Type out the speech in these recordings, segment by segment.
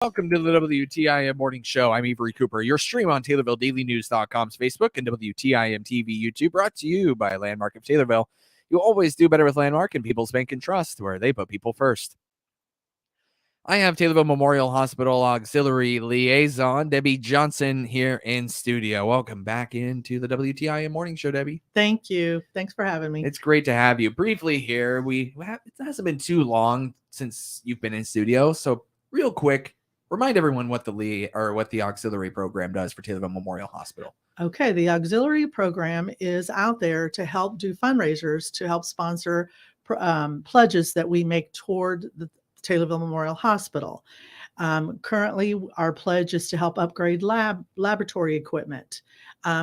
Welcome to the WTIM Morning Show. I'm Avery Cooper. Your stream on TaylorvilleDailyNews.com's Facebook and WTIM TV YouTube, brought to you by Landmark of Taylorville. You always do better with Landmark and People's Bank and Trust, where they put people first. I have Taylorville Memorial Hospital Auxiliary Liaison, Debbie Johnson, here in studio. Welcome back into the WTIM Morning Show, Debbie. Thank you. Thanks for having me. It's great to have you. Briefly here, it hasn't been too long since you've been in studio, so real quick, remind everyone what the auxiliary program does for Taylorville Memorial Hospital. Okay, the auxiliary program is out there to help do fundraisers, to help sponsor pledges that we make toward the Taylorville Memorial Hospital. Currently, our pledge is to help upgrade laboratory equipment.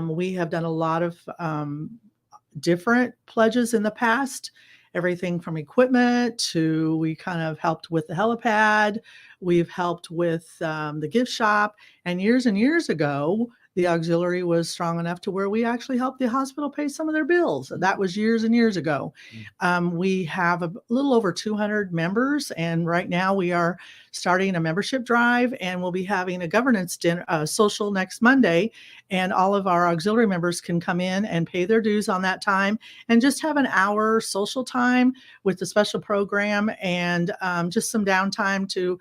We have done a lot of different pledges in the past. Everything from equipment to we kind of helped with the helipad. We've helped with the gift shop. And years ago, the auxiliary was strong enough to where we actually helped the hospital pay some of their bills. That was years and years ago. We have a little over 200 members. And right now we are starting a membership drive, and we'll be having a governance dinner, social next Monday. And all of our auxiliary members can come in and pay their dues on that time and just have an hour social time with the special program and just some downtime to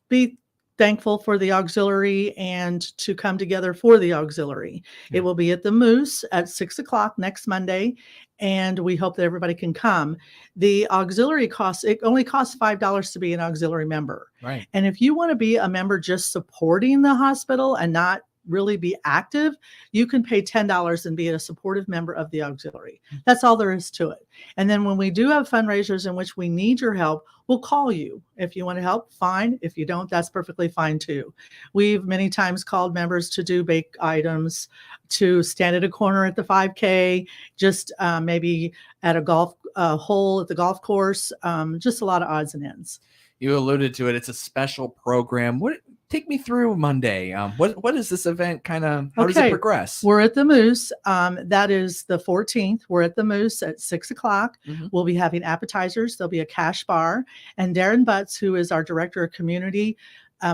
be thankful for the auxiliary and to come together for the auxiliary. It will be at the Moose at 6:00 next Monday, and we hope that everybody can come. The auxiliary it only costs $5 to be an auxiliary member. Right. And if you want to be a member just supporting the hospital and not really be active, you can pay $10 and be a supportive member of the auxiliary. That's all there is to it. And then when we do have fundraisers in which we need your help, we'll call you. If you want to help, fine. If you don't, that's perfectly fine too. We've many times called members to do bake items, to stand at a corner at the 5K, just maybe at a golf hole at the golf course, just a lot of odds and ends. You alluded to it. It's a special program. Take me through Monday. What is this event how does it progress? We're at the Moose. That is the 14th. We're at the Moose at 6:00. We'll be having appetizers. There'll be a cash bar. And Darren Butts, who is our Director of Community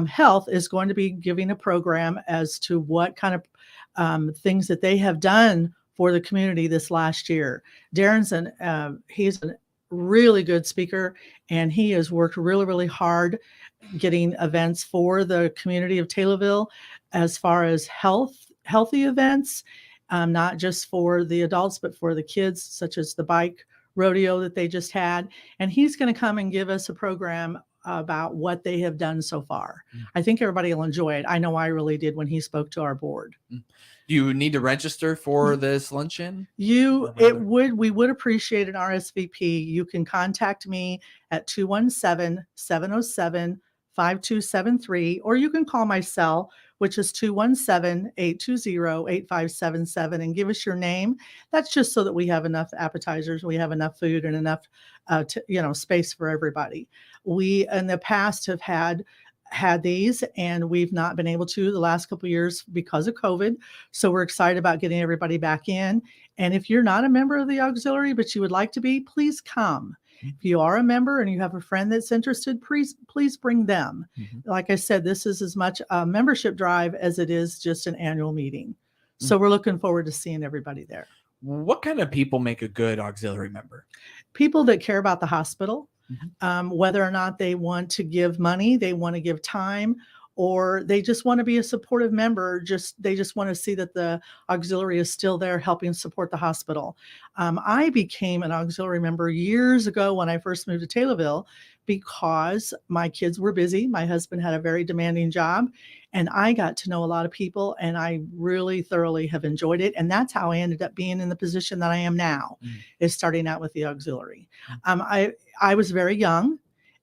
Health, is going to be giving a program as to what kind of things that they have done for the community this last year. Darren's he's a really good speaker, and he has worked really, really hard getting events for the community of Taylorville as far as healthy events, not just for the adults, but for the kids, such as the bike rodeo that they just had. And he's going to come and give us a program about what they have done so far. I think everybody will enjoy it. I know I really did when he spoke to our board. Do you need to register for this luncheon? We would appreciate an RSVP. You can contact me at 217-707-5273, or you can call my cell, which is 217-820-8577, and give us your name. That's just so that we have enough appetizers, we have enough food, and enough space for everybody. We in the past have had these, and we've not been able to the last couple of years because of COVID. So we're excited about getting everybody back in. And if you're not a member of the auxiliary, but you would like to be, please come. If you are a member and you have a friend that's interested, please bring them. Like I said, this is as much a membership drive as it is just an annual meeting. So we're looking forward to seeing everybody there. What kind of people make a good auxiliary member? People that care about the hospital. Whether or not they want to give money, they want to give time, or they just want to be a supportive member. They just want to see that the auxiliary is still there helping support the hospital. I became an auxiliary member years ago when I first moved to Taylorville because my kids were busy. My husband had a very demanding job, and I got to know a lot of people, and I really thoroughly have enjoyed it. And that's how I ended up being in the position that I am now, is starting out with the auxiliary. I was very young,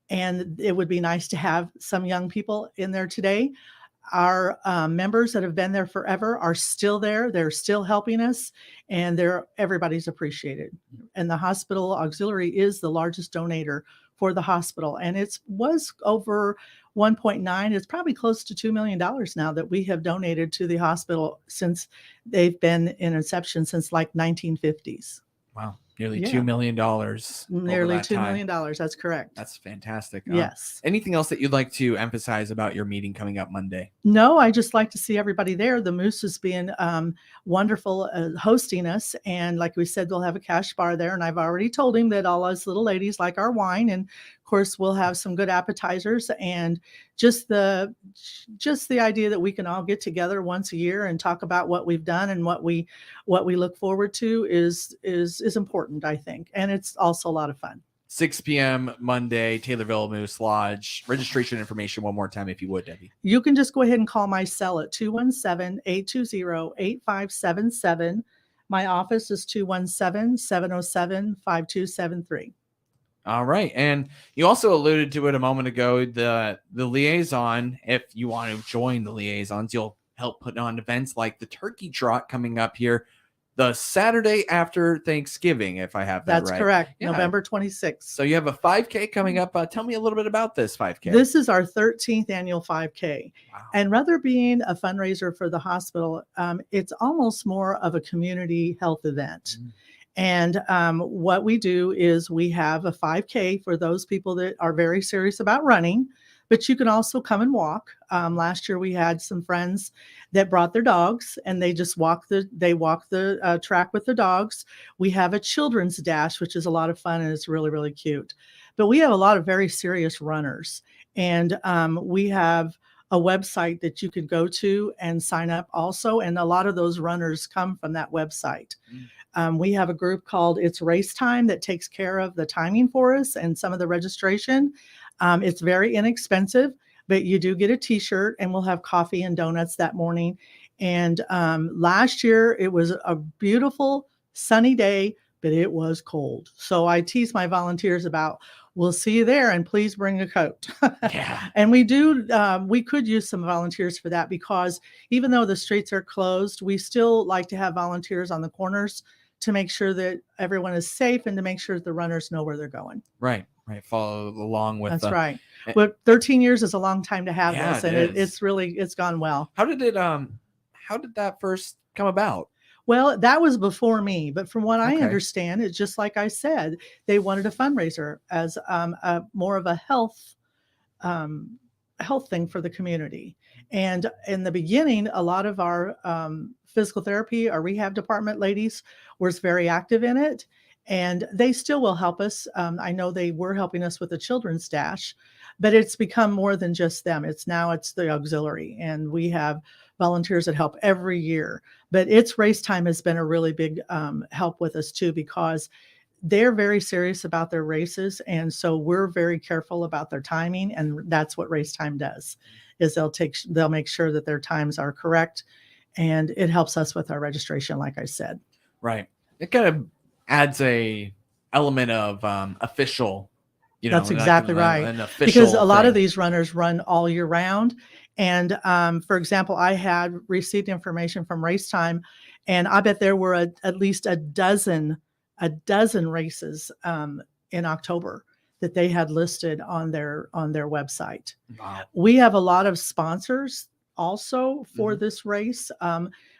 and it would be nice to have some young people in there today. Our members that have been there forever are still there. They're still helping us, and everybody's appreciated. And the hospital auxiliary is the largest donator for the hospital, and it was over 1.9. It's probably close to $2 million now that we have donated to the hospital since they've been in inception since like 1950s. Wow. Nearly Yeah. $2 million. Over Nearly that $2 time. million. That's correct. That's fantastic. Yes. Anything else that you'd like to emphasize about your meeting coming up Monday? No, I just like to see everybody there. The Moose is being wonderful hosting us. And like we said, we'll have a cash bar there. And I've already told him that all us little ladies like our wine. And of course, we'll have some good appetizers, and just the idea that we can all get together once a year and talk about what we've done and what we look forward to is important, I think. And it's also a lot of fun. 6 p.m. Monday, Taylorville Moose Lodge. Registration information one more time, if you would, Debbie. You can just go ahead and call my cell at 217-820-8577. My office is 217-707-5273. All right. And you also alluded to it a moment ago, the liaison. If you want to join the liaisons, you'll help put on events like the Turkey Trot coming up here the Saturday after Thanksgiving, if I have that right. That's correct. Yeah. November 26th. So you have a 5K coming up. Tell me a little bit about this 5K. This is our 13th annual 5K. Wow. And rather being a fundraiser for the hospital, it's almost more of a community health event. And what we do is we have a 5K for those people that are very serious about running, but you can also come and walk. Last year we had some friends that brought their dogs, and they just walk the track with the dogs. We have a children's dash, which is a lot of fun, and it's really, really cute. But we have a lot of very serious runners, and we have a website that you could go to and sign up also. And a lot of those runners come from that website. We have a group called It's Race Time that takes care of the timing for us and some of the registration. It's very inexpensive, but you do get a t-shirt, and we'll have coffee and donuts that morning. And last year it was a beautiful sunny day, but it was cold. So I tease my volunteers about, we'll see you there, and please bring a coat. Yeah. And we could use some volunteers for that, because even though the streets are closed, we still like to have volunteers on the corners to make sure that everyone is safe and to make sure that the runners know where they're going. Right. Follow along with. That's right. But 13 years is a long time to have Yeah, this, and it's gone well. How did that first come about? Well, that was before me, but from what I Okay. understand, it's just like I said, they wanted a fundraiser as more of a health thing for the community. And in the beginning, a lot of our physical therapy, our rehab department ladies was very active in it, and they still will help us. I know they were helping us with the children's dash, but it's become more than just them. It's the auxiliary, and we have volunteers that help every year. But It's Race Time has been a really big help with us too, because they're very serious about their races. And so we're very careful about their timing. And that's what Race Time does, is they'll make sure that their times are correct. And it helps us with our registration, like I said. Right. It kind of adds a element of official, That's exactly right. An official Because a lot of thing. these runners run all year round. And for example, I had received information from Race Time, and I bet there were at least a dozen races in October that they had listed on their website. Wow. We have a lot of sponsors also for this race.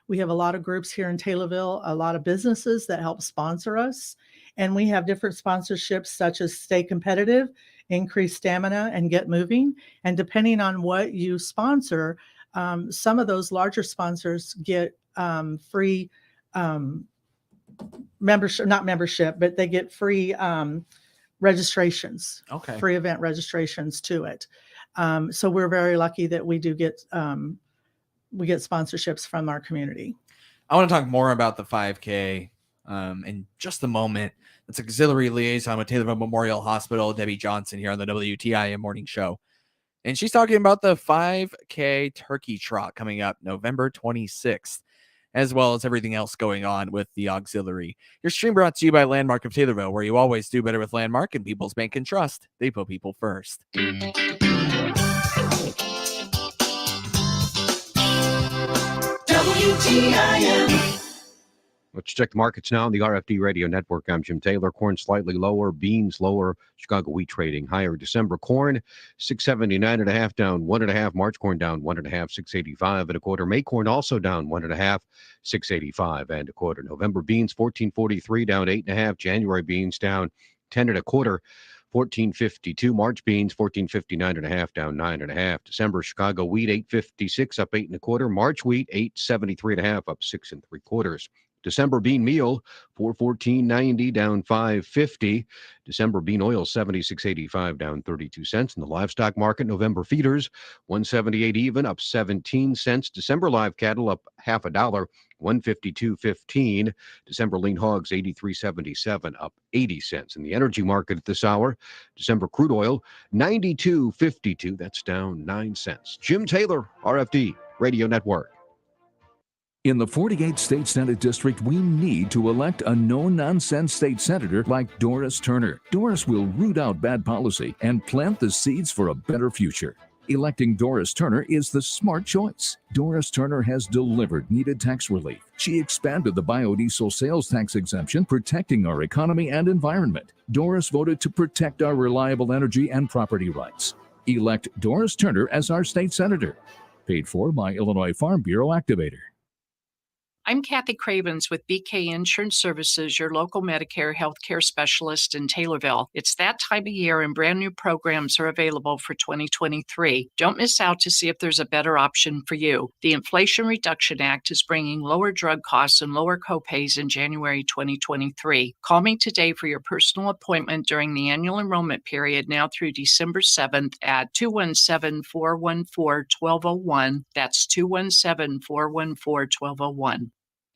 We have a lot of groups here in Taylorville, a lot of businesses that help sponsor us. And we have different sponsorships such as Stay Competitive, Increase Stamina, and Get Moving. And depending on what you sponsor, some of those larger sponsors get free membership, not membership, but they get free registrations, free event registrations to it. So we're very lucky that we do get sponsorships from our community. I want to talk more about the 5K in just a moment. That's Auxiliary Liaison with Taylorville Memorial Hospital, Debbie Johnson, here on the WTIM Morning Show. And she's talking about the 5K Turkey Trot coming up November 26th, as well as everything else going on with the Auxiliary. Your stream brought to you by Landmark of Taylorville, where you always do better with Landmark, and people's bank and trust. They put people first. WTIM. Let's check the markets now on the RFD Radio Network. I'm Jim Taylor. Corn slightly lower, beans lower. Chicago wheat trading higher. December corn, 679.5 down 1.5. March corn down 1.5, 685.25. May corn also down 1.5, 685.25. November beans 1443 down 8.5. January beans down 10.25. 1452. March beans 1459.5 down 9.5. December Chicago wheat 856 up 8.25. March wheat 873.5 up 6.75. December bean meal, 414.90 down 5.50. December bean oil, 76.85 down 32 cents. In the livestock market, November feeders, 178 even, up 17 cents. December live cattle up half a dollar, 152.15. December lean hogs, 83.77, up 80 cents. In the energy market at this hour, December crude oil, 92.52. That's down 9 cents. Jim Taylor, RFD Radio Network. In the 48th State Senate District, we need to elect a no-nonsense state senator like Doris Turner. Doris will root out bad policy and plant the seeds for a better future. Electing Doris Turner is the smart choice. Doris Turner has delivered needed tax relief. She expanded the biodiesel sales tax exemption, protecting our economy and environment. Doris voted to protect our reliable energy and property rights. Elect Doris Turner as our state senator. Paid for by Illinois Farm Bureau Activator. I'm Kathy Cravens with BK Insurance Services, your local Medicare healthcare specialist in Taylorville. It's that time of year and brand new programs are available for 2023. Don't miss out to see if there's a better option for you. The Inflation Reduction Act is bringing lower drug costs and lower copays in January 2023. Call me today for your personal appointment during the annual enrollment period now through December 7th at 217-414-1201. That's 217-414-1201.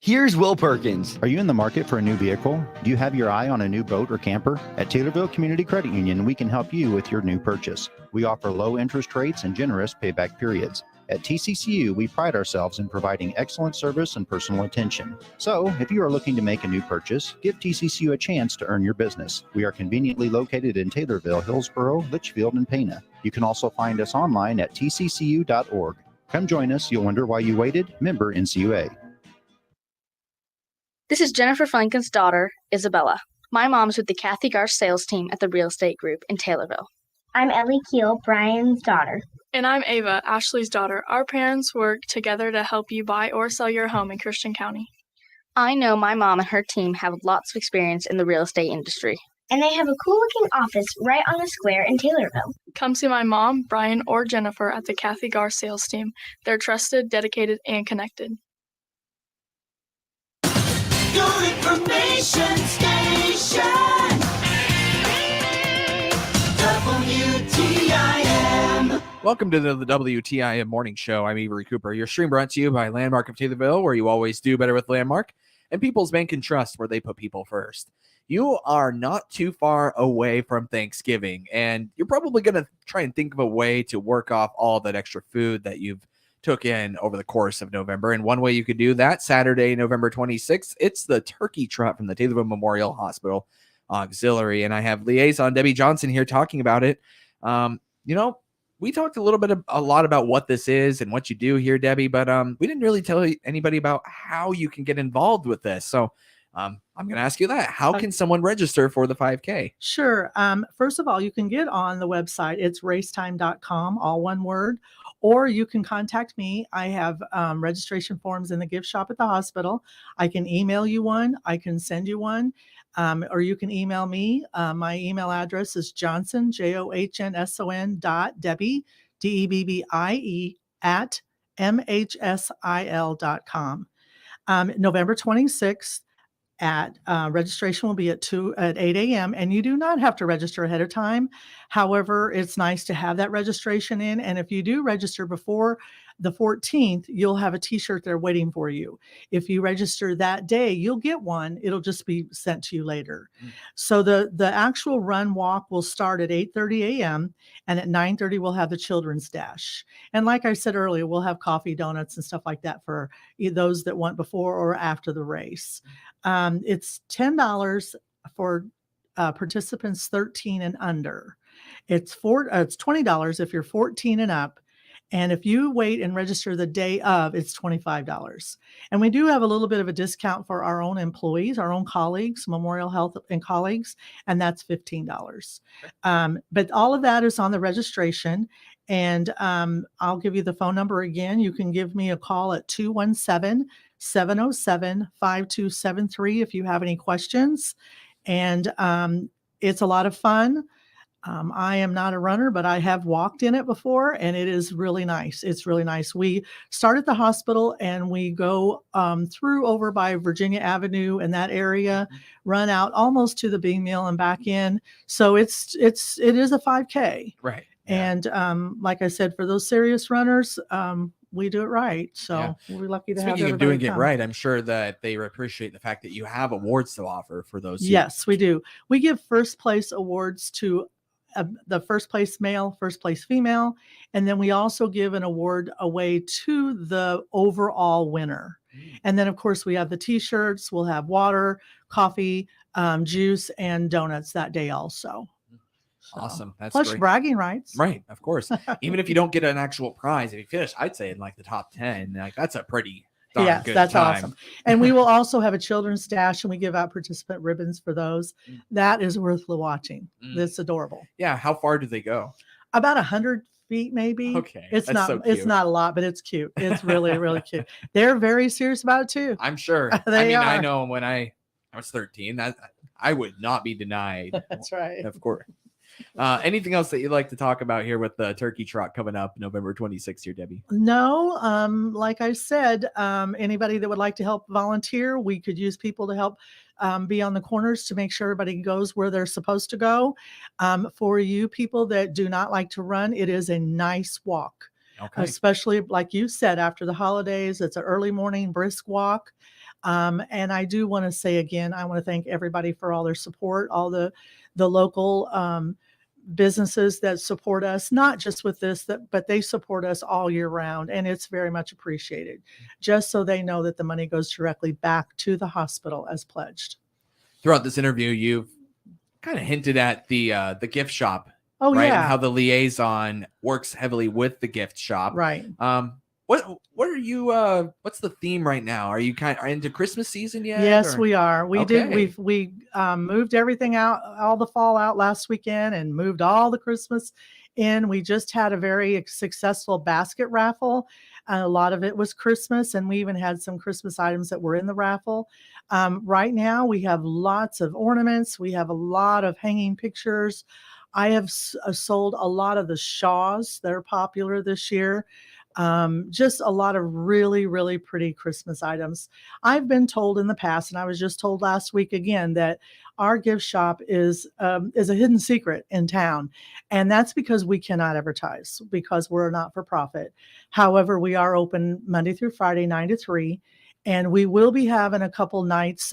Here's Will Perkins. Are you in the market for a new vehicle? Do you have your eye on a new boat or camper? At Taylorville Community Credit Union, we can help you with your new purchase. We offer low interest rates and generous payback periods. At TCCU, we pride ourselves in providing excellent service and personal attention. So, if you are looking to make a new purchase, give TCCU a chance to earn your business. We are conveniently located in Taylorville, Hillsboro, Litchfield, and Pana. You can also find us online at tccu.org. Come join us. You'll wonder why you waited. Member NCUA. This is Jennifer Franken's daughter, Isabella. My mom's with the Kathy Garsh sales team at the Real Estate Group in Taylorville. I'm Ellie Keel, Brian's daughter. And I'm Ava, Ashley's daughter. Our parents work together to help you buy or sell your home in Christian County. I know my mom and her team have lots of experience in the real estate industry. And they have a cool-looking office right on the square in Taylorville. Come see my mom, Brian, or Jennifer at the Kathy Garsh sales team. They're trusted, dedicated, and connected. Your information station, WTIM. Welcome to the WTIM Morning Show. I'm Avery Cooper. Your stream brought to you by Landmark of Taylorville, where you always do better with Landmark, and People's Bank and Trust, where they put people first. You are not too far away from Thanksgiving, and you're probably going to try and think of a way to work off all that extra food that you've took in over the course of November. And one way you could do that, Saturday, November 26th, it's the turkey trot from the Taylorville Memorial Hospital Auxiliary. And I have liaison Debbie Johnson here talking about it. We talked a lot about what this is and what you do here, Debbie, but we didn't really tell anybody about how you can get involved with this. So I'm going to ask you that. How can someone register for the 5K? Sure. First of all, you can get on the website. It's racetime.com, all one word. Or you can contact me. I have registration forms in the gift shop at the hospital. I can email you one. I can send you one. Or you can email me. My email address is Johnson, JOHNSON.Debbie, DEBBIE at MHSIL.com. November 26th. Registration will be at 8 a.m. and you do not have to register ahead of time. However, it's nice to have that registration in. And if you do register before the 14th, you'll have a t-shirt there waiting for you. If you register that day, you'll get one. It'll just be sent to you later. So the actual run walk will start at 8:30 a.m. and at 9:30 we'll have the children's dash. And like I said earlier, we'll have coffee, donuts, and stuff like that for those that want before or after the race. It's $10 for participants 13 and under. It's $20 if you're 14 and up. And if you wait and register the day of, it's $25. And we do have a little bit of a discount for our own employees, our own colleagues, Memorial Health and colleagues, and that's $15. But all of that is on the registration. And I'll give you the phone number again. You can give me a call at 217-707-5273 if you have any questions. And it's a lot of fun. I am not a runner, but I have walked in it before, and it is really nice. It's really nice. We start at the hospital and we go through over by Virginia Avenue and that area, run out almost to the Bean Mill and back in. So it is a 5K. Right. And like I said, for those serious runners, we do it right. So we're lucky to have Speaking of everybody doing it come. right, I'm sure that they appreciate the fact that you have awards to offer for those. Yes, we do. We give first place awards to the first place male, first place female, and then we also give an award away to the overall winner. And then, of course, we have the T-shirts. We'll have water, coffee, juice, and donuts that day also. So, awesome. That's plus great. bragging rights. Right, of course. Even if you don't get an actual prize, if you finish, I'd say in like the top 10, like that's a pretty darn good that's time. awesome. And we will also have a children's stash, and we give out participant ribbons for those. That is worth watching. It's adorable. Yeah. How far do they go? About 100 feet, maybe. Okay. It's that's not. so It's cute. not a lot, but it's cute. It's really, really cute. They're very serious about it too. I'm sure. They I are. know when I was 13, that I would not be denied. That's right. Of course. Anything else that you'd like to talk about here with the turkey trot coming up November 26th here, Debbie? No, like I said, anybody that would like to help volunteer, we could use people to help be on the corners to make sure everybody goes where they're supposed to go. For you people that do not like to run, it is a nice walk. Okay. Especially like you said, after the holidays, it's an early morning brisk walk. And I do want to say again, I want to thank everybody for all their support, all the local businesses that support us, not just with this, but they support us all year round. And it's very much appreciated, just so they know that the money goes directly back to the hospital as pledged. Throughout this interview, you've kind of hinted at the gift shop. Oh, right? yeah. And how the liaison works heavily with the gift shop. Right. What are you what's the theme right now? Are you kind of into Christmas season yet? Yes, or? we are. We Okay. did. We moved everything out, all the fall out last weekend, and moved all the Christmas in. We just had a very successful basket raffle. A lot of it was Christmas, and we even had some Christmas items that were in the raffle. Right now, we have lots of ornaments. We have a lot of hanging pictures. I have sold a lot of the shawls that are popular this year. Just a lot of really, really pretty Christmas items. I've been told in the past, and I was just told last week again, that our gift shop is a hidden secret in town. And that's because we cannot advertise, because we're not for profit. However, we are open Monday through Friday, 9 to 3. And we will be having a couple nights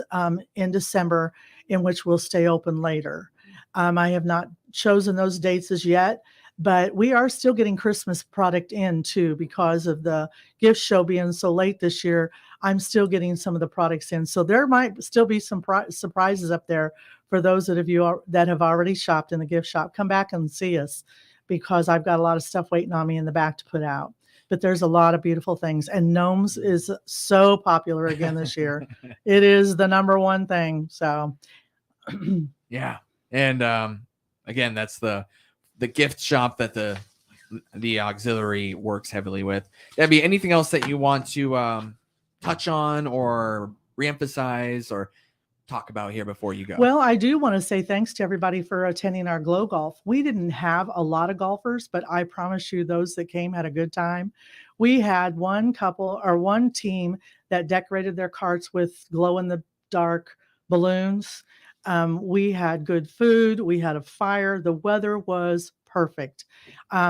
in December in which we'll stay open later. I have not chosen those dates as yet, but we are still getting Christmas product in too, because of the gift show being so late this year. I'm still getting some of the products in. So there might still be some surprises up there for those of you that have already shopped in the gift shop. Come back and see us, because I've got a lot of stuff waiting on me in the back to put out. But there's a lot of beautiful things. And gnomes is so popular again this year. It is the number one thing. So yeah. And again, that's the gift shop that the auxiliary works heavily with. Debbie, anything else that you want to touch on or reemphasize or talk about here before you go? Well, I do want to say thanks to everybody for attending our Glow Golf. We didn't have a lot of golfers, but I promise you those that came had a good time. We had one team that decorated their carts with glow-in-the-dark balloons. We had good food. We had a fire. The weather was perfect.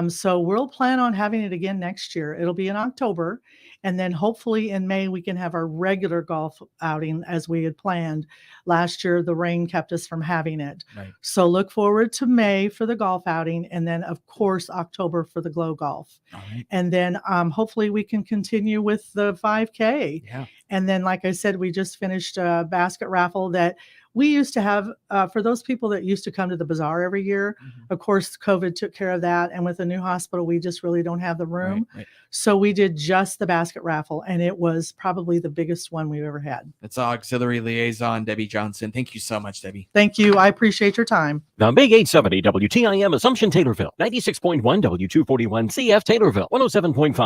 So we'll plan on having it again next year. It'll be in October. And then hopefully in May, we can have our regular golf outing as we had planned. Last year, the rain kept us from having it. Right. So look forward to May for the golf outing. And then, of course, October for the Glow Golf. All right. And then hopefully we can continue with the 5K. Yeah. And then, like I said, we just finished a basket raffle that we used to have for those people that used to come to the bazaar every year. Of course, COVID took care of that. And with the new hospital, we just really don't have the room. Right. So we did just the basket raffle, and it was probably the biggest one we've ever had. That's Auxiliary Liaison Debbie Johnson. Thank you so much, Debbie. Thank you. I appreciate your time. The Big 870 WTIM Assumption Taylorville, 96.1 W241 CF Taylorville, 107.5